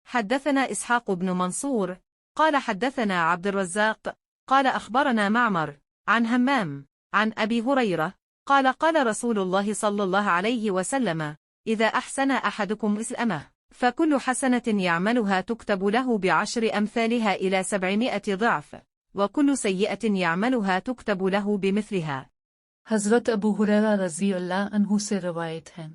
حدثنا إسحاق بن منصور قال حدثنا عبد الرزاق قال أخبرنا معمر عن همام عن أبي هريرة قال قال رسول الله صلى الله عليه وسلم: إذا أحسن أحدكم إسلامه فكل حسنة يعملها تكتب له ب10 أمثالها إلى 700 ضعف، وكل سيئة يعملها تكتب له بمثلها। हज़रत अबू हुरैरा रज़ी अल्लाह अन्हु से रवायत है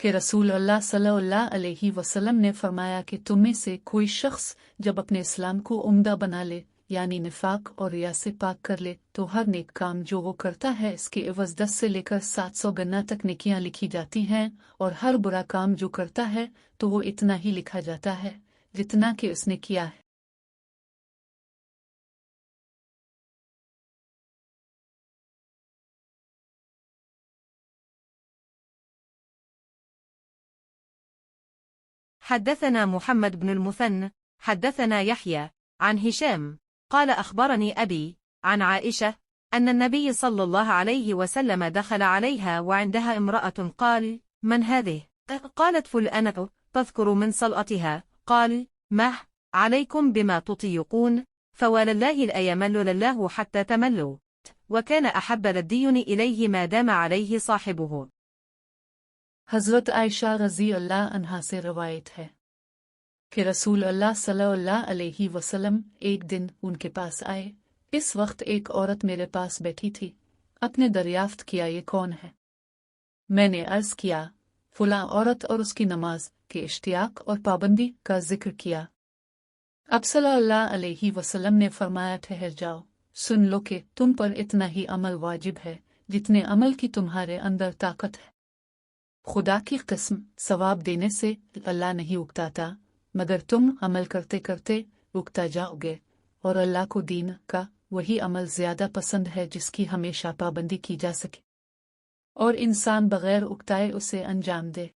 कि रसूल अल्लाह सल्लल्लाहु अलैहि वसल्लम ने फरमाया कि तुम्हें से कोई शख्स जब अपने इस्लाम को उम्दा बना ले, यानी निफाक और रिया से पाक कर ले, तो हर नेक काम जो वो करता है इसके एवज़ 10 से लेकर 700 गन्ना तक नेकियां लिखी जाती हैं, और हर बुरा काम जो करता है तो वो इतना ही लिखा जाता है जितना कि उसने किया है। حدثنا محمد بن المثنى حدثنا يحيى عن هشام قال أخبرني أبي عن عائشة أن النبي صلى الله عليه وسلم دخل عليها وعندها امرأة قال: من هذه؟ قالت: فلانة. تذكر من صلأتها. قال: ما عليكم بما تطيقون، فوالله الأيمل لله حتى تملوا، وكان أحب للدين إليه ما دام عليه صاحبه। हज़रत आयशा रज़ी अल्लाह अन्हा से रवायत है कि रसूल अल्लाह सल्लल्लाहु अलैहि वसल्लम एक दिन उनके पास आए। इस वक्त एक औरत मेरे पास बैठी थी। अपने दरियाफ्त किया, ये कौन है? मैंने अर्ज़ किया, फुला औरत, और उसकी नमाज के इश्तियाक और पाबंदी का जिक्र किया। अब सल्लल्लाहु अलैहि वसल्लम ने फरमाया, ठहर जाओ, सुन लो कि तुम पर इतना ही अमल वाजिब है जितने अमल की तुम्हारे अंदर ताकत है। खुदा की कसम, सवाब देने से अल्लाह नहीं उकताता, मगर तुम अमल करते करते उकता जाओगे, और अल्लाह को दीन का वही अमल ज़्यादा पसंद है जिसकी हमेशा पाबंदी की जा सके और इंसान बग़ैर उकताए उसे अंजाम दे।